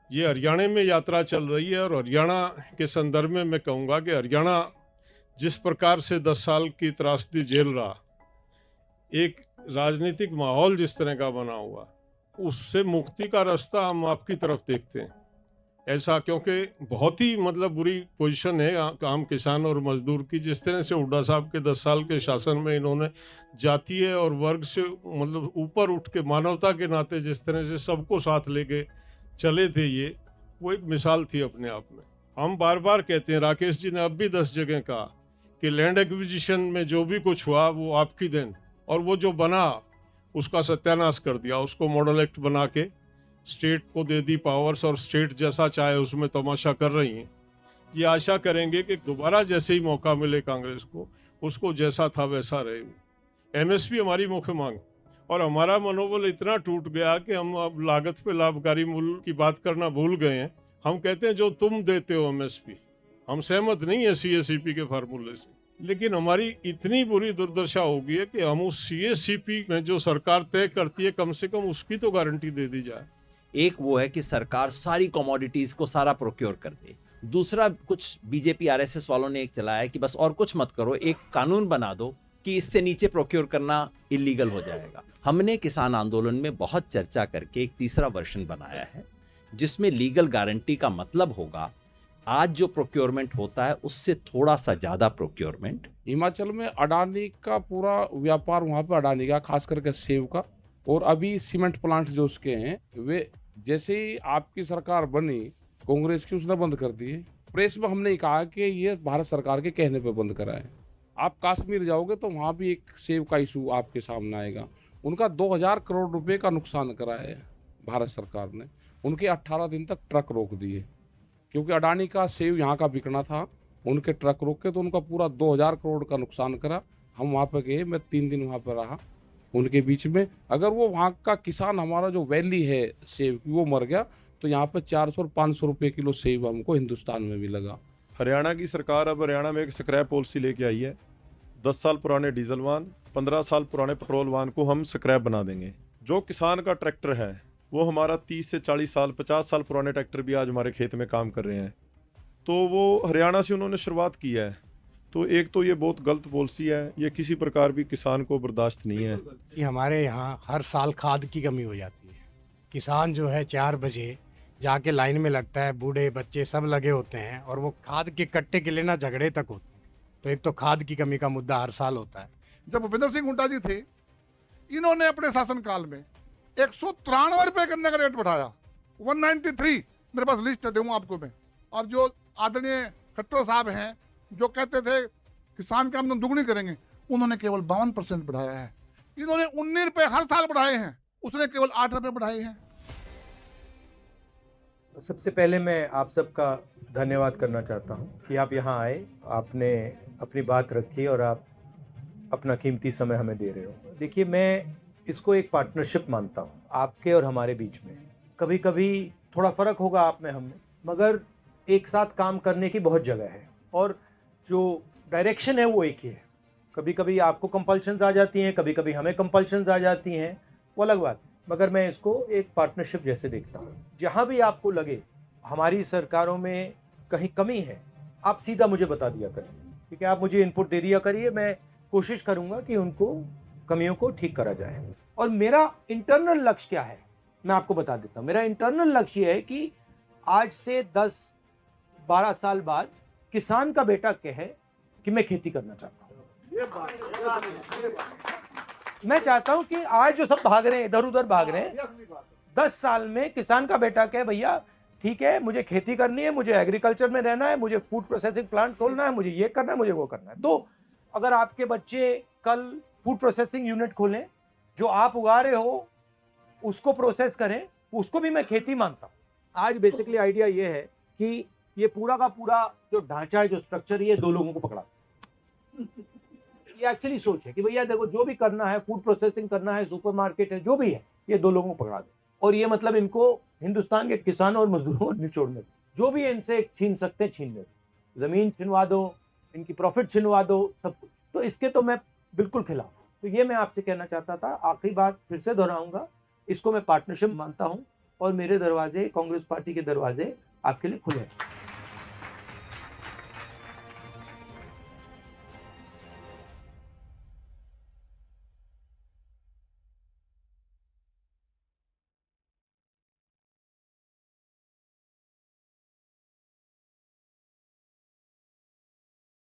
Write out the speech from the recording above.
ये हरियाणा में यात्रा चल रही है और हरियाणा के संदर्भ में मैं कहूँगा कि हरियाणा जिस प्रकार से 10 साल की त्रासदी झेल रहा, एक राजनीतिक माहौल जिस तरह का बना हुआ, उससे मुक्ति का रास्ता हम आपकी तरफ देखते हैं। ऐसा क्योंकि बहुत ही मतलब बुरी पोजीशन है आम किसान और मजदूर की। जिस तरह से हुड्डा साहब के 10 साल के शासन में इन्होंने जातीय और वर्ग से मतलब ऊपर उठ के मानवता के नाते जिस तरह से सबको साथ लेके चले थे ये, वो एक मिसाल थी अपने आप में। हम बार-बार कहते हैं, राकेश जी ने अब भी 10 जगह कहा कि लैंड एक्विजिशन में जो भी कुछ हुआ वो आपकी देन, और वो जो बना उसका सत्यानाश कर दिया। उसको मॉडल एक्ट बना के स्टेट को दे दी पावर्स और स्टेट जैसा चाहे उसमें तमाशा कर रही हैं। ये आशा करेंगे कि दोबारा जैसे ही मौका मिले कांग्रेस को, उसको जैसा था वैसा रहे वो। एमएसपी हमारी मुख्य मांग, और हमारा मनोबल इतना टूट गया कि हम अब लागत पे लाभकारी मूल्य की बात करना भूल गए हैं। हम कहते हैं जो तुम देते हो एमएसपी, हम सहमत नहीं है सीएससीपी के फार्मूले से, लेकिन हमारी इतनी बुरी दुर्दशा होगी है कि हम उस सीएससीपी में जो सरकार तय करती है कम से कम उसकी तो गारंटी दे दी जाए। एक वो है कि सरकार सारी कमोडिटीज को सारा प्रोक्योर कर दे। दूसरा, कुछ बीजेपी आरएसएस वालों ने एक चलाया है कि बस और कुछ मत करो, एक कानून बना दो कि इससे नीचे प्रोक्योर करना इलीगल हो जाएगा। हमने किसान आंदोलन में बहुत चर्चा करके एक तीसरा वर्जन बनाया है जिसमें लीगल गारंटी का मतलब होगा आज जो प्रोक्योरमेंट होता है उससे थोड़ा सा ज्यादा प्रोक्योरमेंट। हिमाचल में अडानी का पूरा व्यापार वहाँ पे अडानी का, खास करके सेब का, और अभी सीमेंट प्लांट जो उसके हैं वे जैसे ही आपकी सरकार बनी कांग्रेस की, उसने बंद कर दिए। प्रेस में हमने कहा कि ये भारत सरकार के कहने पे बंद करा है। आप कश्मीर जाओगे तो वहाँ भी एक सेब का इशू आपके सामने आएगा। उनका 2000 करोड़ रुपए का नुकसान करा है भारत सरकार ने। उनके 18 दिन तक ट्रक रोक दिए क्योंकि अडानी का सेब यहाँ का बिकना था। उनके ट्रक रोक के तो उनका पूरा 2000 करोड़ का नुकसान करा। हम वहाँ पे गए, मैं 3 दिन वहाँ पे रहा उनके बीच में। अगर वो वहाँ का किसान, हमारा जो वैली है सेब की, वो मर गया तो यहाँ पे 400 और 500 रुपए किलो सेब हमको हिंदुस्तान में भी लगा। हरियाणा की सरकार अब हरियाणा में एक स्क्रैप पॉलिसी लेके आई है। 10 साल पुराने डीजल वाहन, 15 साल पुराने पेट्रोल वाहन को हम स्क्रैप बना देंगे। जो किसान का ट्रैक्टर है वो हमारा 30 से 40 साल 50 साल पुराने ट्रैक्टर भी आज हमारे खेत में काम कर रहे हैं। तो वो हरियाणा से उन्होंने शुरुआत की है। तो एक तो ये बहुत गलत पॉलिसी है, ये किसी प्रकार भी किसान को बर्दाश्त नहीं है। कि हमारे यहाँ हर साल खाद की कमी हो जाती है। किसान जो है 4 बजे जाके लाइन में लगता है, बूढ़े बच्चे सब लगे होते हैं और वो खाद के कट्टे के लिए ना झगड़े तक होते हैं। तो एक तो खाद की कमी का मुद्दा हर साल होता है। जब भूपेंद्र सिंह हुड्डा जी थे, इन्होंने अपने शासनकाल में 193 रुपये करने का रेट बढ़ाया, 193। मेरे पास लिस्ट है, दूंगा आपको मैं। और जो आदरणीय खट्टर साहब हैं जो कहते थे किसान की आमदन दुगनी करेंगे, उन्होंने केवल 52% बढ़ाया है। इन्होंने 19 रुपये हर साल बढ़ाए हैं, उसने केवल 8 रुपये बढ़ाए हैं। सबसे पहले मैं आप सबका धन्यवाद करना चाहता हूं कि आप यहाँ आए, आपने अपनी बात रखी और आप अपना कीमती समय हमें दे रहे हो। देखिए, मैं इसको एक पार्टनरशिप मानता हूँ आपके और हमारे बीच में। कभी कभी थोड़ा फ़र्क होगा आप में हम में, मगर एक साथ काम करने की बहुत जगह है और जो डायरेक्शन है वो एक ही है। कभी कभी आपको कंपल्शंस आ जाती हैं, कभी कभी हमें कंपल्शंस आ जाती हैं, वो अलग बात, मगर मैं इसको एक पार्टनरशिप जैसे देखता हूँ। जहाँ भी आपको लगे हमारी सरकारों में कहीं कमी है, आप सीधा मुझे बता दिया करें, ठीक है? आप मुझे इनपुट दे दिया करिए, मैं कोशिश करूँगा कि उनको कमियों को ठीक करा जाए। और मेरा इंटरनल लक्ष्य क्या है मैं आपको बता देता हूँ। मेरा इंटरनल लक्ष्य ये है कि आज से 10-12 साल बाद किसान का बेटा कहे कि मैं खेती करना चाहता हूँ। मैं चाहता हूं कि आज जो सब भाग रहे हैं, इधर उधर भाग रहे हैं, 10 साल में किसान का बेटा कहे भैया ठीक है, मुझे खेती करनी है, मुझे एग्रीकल्चर में रहना है, मुझे फूड प्रोसेसिंग प्लांट खोलना है, मुझे ये करना है, मुझे वो करना है। तो अगर आपके बच्चे कल फूड प्रोसेसिंग यूनिट खोलें, जो आप उगा रहे हो उसको प्रोसेस करें, उसको भी मैं खेती मानता हूँ। आज बेसिकली आइडिया ये है कि ये पूरा का पूरा जो ढांचा है, जो स्ट्रक्चर, ये 2 लोगों को पकड़ा। ये एक्चुअली सोच है कि भैया देखो, जो भी करना है, फूड प्रोसेसिंग करना है, सुपरमार्केट है, जो भी है, ये 2 लोगों को पकड़ा दो। और ये मतलब इनको हिंदुस्तान के किसानों और मजदूरों को निचोड़ने दो। जो भी इनसे छीन सकते हैं छीन ले दो, जमीन छिनवा दो, इनकी प्रॉफिट छिनवा दो, सब कुछ। तो इसके तो मैं बिल्कुल खिलाफ हूँ। तो ये मैं आपसे कहना चाहता था। आखिरी बात फिर से दोहराऊंगा, इसको मैं पार्टनरशिप मानता हूँ और मेरे दरवाजे, कांग्रेस पार्टी के दरवाजे आपके लिए खुले हैं।